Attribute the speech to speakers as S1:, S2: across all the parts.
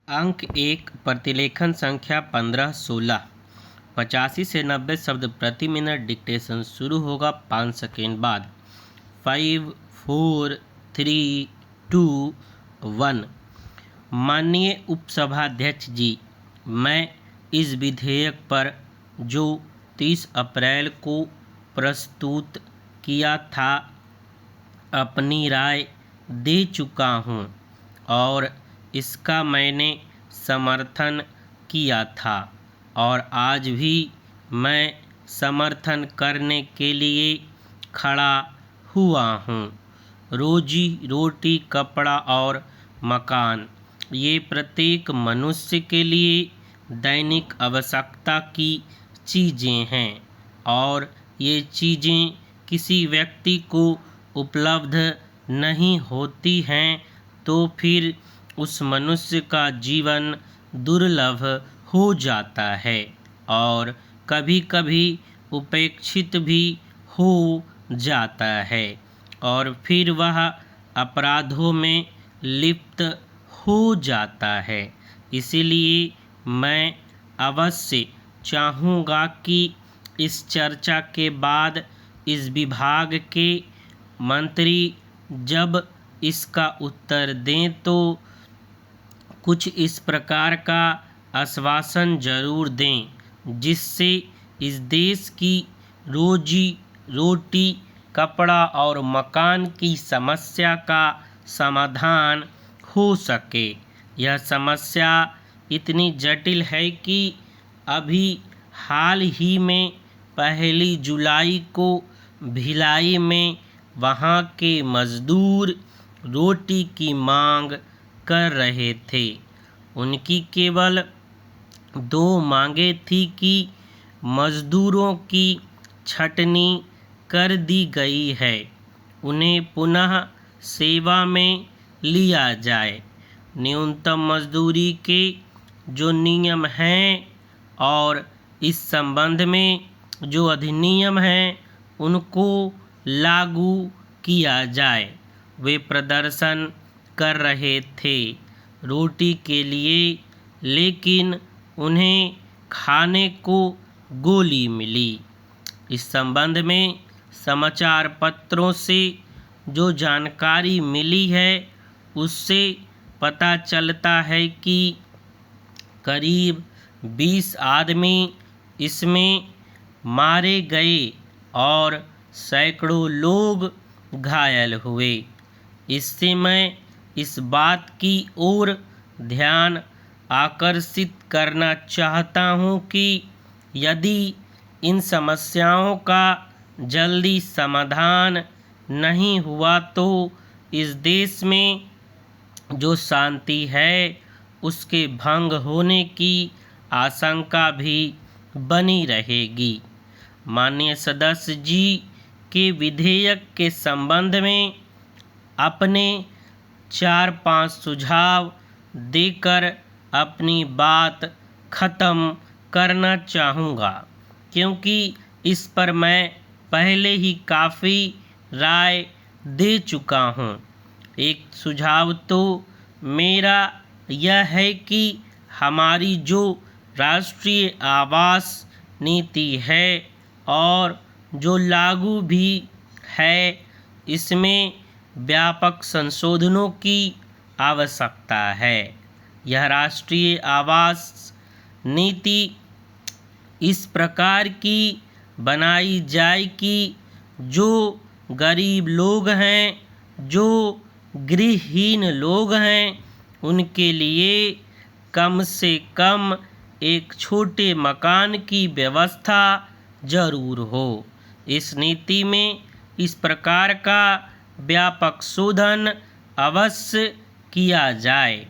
S1: अंक 1 प्रतिलेखन संख्या 15-16। 85 से 90 शब्द प्रति मिनट। डिक्टेशन शुरू होगा 5 सेकेंड बाद। 5, 4, 3, 2, 1। माननीय उपसभाध्यक्ष जी, मैं इस विधेयक पर जो 30 अप्रैल को प्रस्तुत किया था अपनी राय दे चुका हूँ और इसका मैंने समर्थन किया था और आज भी मैं समर्थन करने के लिए खड़ा हुआ हूँ। रोजी रोटी, कपड़ा और मकान, ये प्रत्येक मनुष्य के लिए दैनिक आवश्यकता की चीज़ें हैं और ये चीज़ें किसी व्यक्ति को उपलब्ध नहीं होती हैं तो फिर उस मनुष्य का जीवन दुर्लभ हो जाता है और कभी कभी उपेक्षित भी हो जाता है और फिर वह अपराधों में लिप्त हो जाता है। इसीलिए मैं अवश्य चाहूँगा कि इस चर्चा के बाद इस विभाग के मंत्री जब इसका उत्तर दें तो कुछ इस प्रकार का आश्वासन जरूर दें जिससे इस देश की रोजी रोटी, कपड़ा और मकान की समस्या का समाधान हो सके। यह समस्या इतनी जटिल है कि अभी हाल ही में 1 जुलाई को भिलाई में वहाँ के मजदूर रोटी की मांग कर रहे थे। उनकी केवल 2 मांगे थी कि मजदूरों की छटनी कर दी गई है, उन्हें पुनः सेवा में लिया जाए, न्यूनतम मजदूरी के जो नियम हैं और इस संबंध में जो अधिनियम हैं उनको लागू किया जाए। वे प्रदर्शन कर रहे थे रोटी के लिए, लेकिन उन्हें खाने को गोली मिली। इस संबंध में समाचार पत्रों से जो जानकारी मिली है उससे पता चलता है कि करीब 20 आदमी इसमें मारे गए और सैकड़ों लोग घायल हुए। इससे मैं इस बात की ओर ध्यान आकर्षित करना चाहता हूँ कि यदि इन समस्याओं का जल्दी समाधान नहीं हुआ तो इस देश में जो शांति है उसके भंग होने की आशंका भी बनी रहेगी। माननीय सदस्य जी के विधेयक के संबंध में अपने 4-5 सुझाव देकर अपनी बात ख़त्म करना चाहूँगा, क्योंकि इस पर मैं पहले ही काफ़ी राय दे चुका हूँ। एक सुझाव तो मेरा यह है कि हमारी जो राष्ट्रीय आवास नीति है और जो लागू भी है, इसमें व्यापक संशोधनों की आवश्यकता है। यह राष्ट्रीय आवास नीति इस प्रकार की बनाई जाए कि जो गरीब लोग हैं, जो गृहहीन लोग हैं, उनके लिए कम से कम एक छोटे मकान की व्यवस्था जरूर हो। इस नीति में इस प्रकार का व्यापक शोधन अवश्य किया जाए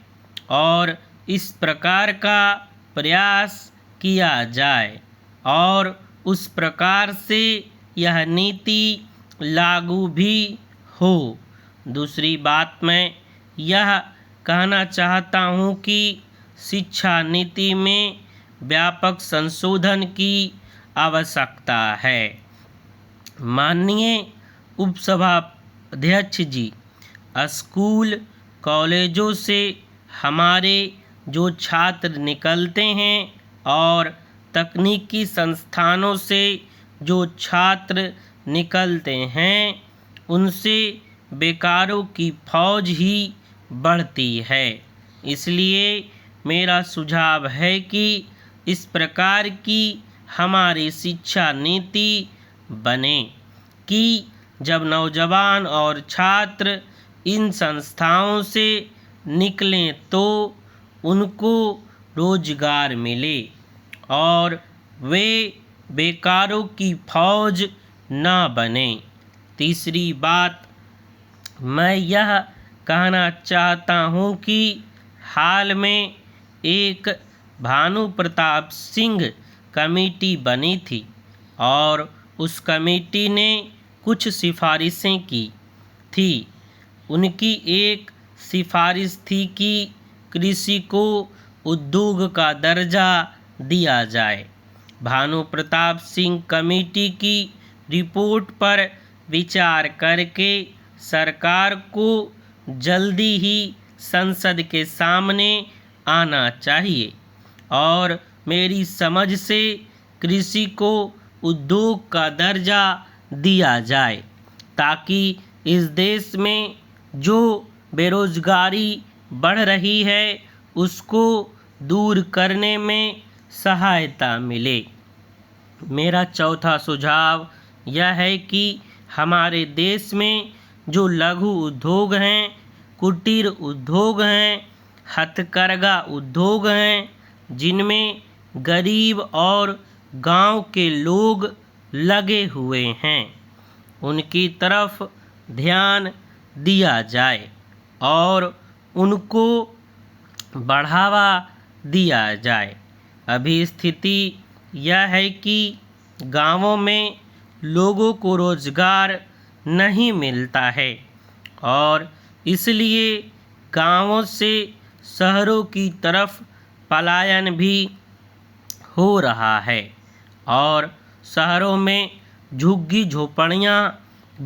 S1: और इस प्रकार का प्रयास किया जाए और उस प्रकार से यह नीति लागू भी हो। दूसरी बात मैं यह कहना चाहता हूँ कि शिक्षा नीति में व्यापक संशोधन की आवश्यकता है। माननीय उपसभाध्यक्ष जी, स्कूल कॉलेजों से हमारे जो छात्र निकलते हैं और तकनीकी संस्थानों से जो छात्र निकलते हैं उनसे बेकारों की फौज ही बढ़ती है। इसलिए मेरा सुझाव है कि इस प्रकार की हमारी शिक्षा नीति बने कि जब नौजवान और छात्र इन संस्थाओं से निकलें तो उनको रोजगार मिले और वे बेकारों की फौज न बने। तीसरी बात मैं यह कहना चाहता हूँ कि हाल में एक भानु प्रताप सिंह कमेटी बनी थी और उस कमेटी ने कुछ सिफारिशें की थी। उनकी एक सिफारिश थी कि कृषि को उद्योग का दर्जा दिया जाए। भानु प्रताप सिंह कमेटी की रिपोर्ट पर विचार करके सरकार को जल्दी ही संसद के सामने आना चाहिए और मेरी समझ से कृषि को उद्योग का दर्जा दिया जाए ताकि इस देश में जो बेरोजगारी बढ़ रही है उसको दूर करने में सहायता मिले। मेरा चौथा सुझाव यह है कि हमारे देश में जो लघु उद्योग हैं, कुटीर उद्योग हैं, हथकरघा उद्योग हैं, जिनमें गरीब और गांव के लोग लगे हुए हैं, उनकी तरफ ध्यान दिया जाए और उनको बढ़ावा दिया जाए। अभी स्थिति यह है कि गांवों में लोगों को रोजगार नहीं मिलता है और इसलिए गांवों से शहरों की तरफ पलायन भी हो रहा है और शहरों में झुग्गी झोपड़ियाँ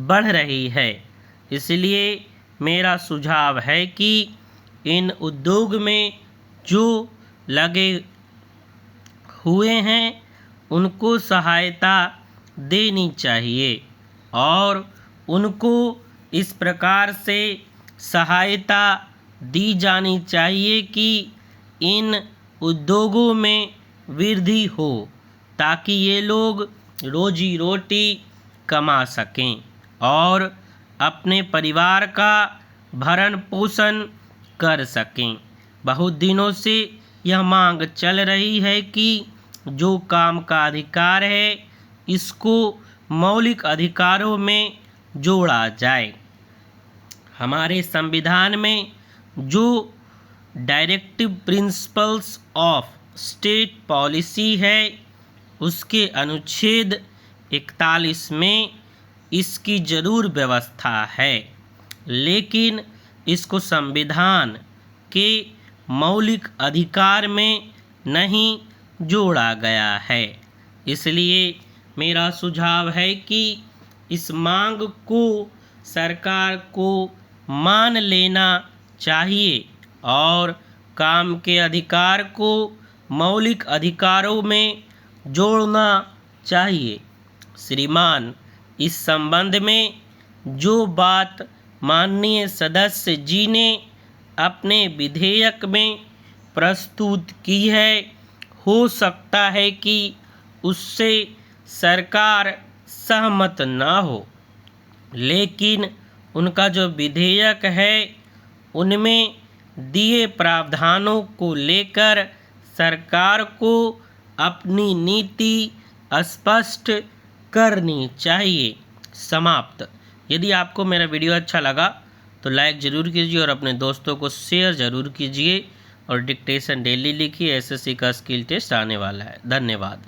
S1: बढ़ रही है। इसलिए मेरा सुझाव है कि इन उद्योग में जो लगे हुए हैं उनको सहायता देनी चाहिए और उनको इस प्रकार से सहायता दी जानी चाहिए कि इन उद्योगों में वृद्धि हो ताकि ये लोग रोजी रोटी कमा सकें और अपने परिवार का भरण पोषण कर सकें। बहुत दिनों से यह मांग चल रही है कि जो काम का अधिकार है इसको मौलिक अधिकारों में जोड़ा जाए। हमारे संविधान में जो directive principles of state policy है उसके अनुच्छेद 41 में इसकी ज़रूर व्यवस्था है, लेकिन इसको संविधान के मौलिक अधिकार में नहीं जोड़ा गया है। इसलिए मेरा सुझाव है कि इस मांग को सरकार को मान लेना चाहिए और काम के अधिकार को मौलिक अधिकारों में जोड़ना चाहिए। श्रीमान, इस संबंध में जो बात माननीय सदस्य जी ने अपने विधेयक में प्रस्तुत की है हो सकता है कि उससे सरकार सहमत ना हो, लेकिन उनका जो विधेयक है उनमें दिए प्रावधानों को लेकर सरकार को अपनी नीति स्पष्ट करनी चाहिए। समाप्त। यदि आपको मेरा वीडियो अच्छा लगा तो लाइक ज़रूर कीजिए और अपने दोस्तों को शेयर ज़रूर कीजिए और डिक्टेशन डेली लिखिए। एसएससी का स्किल टेस्ट आने वाला है। धन्यवाद।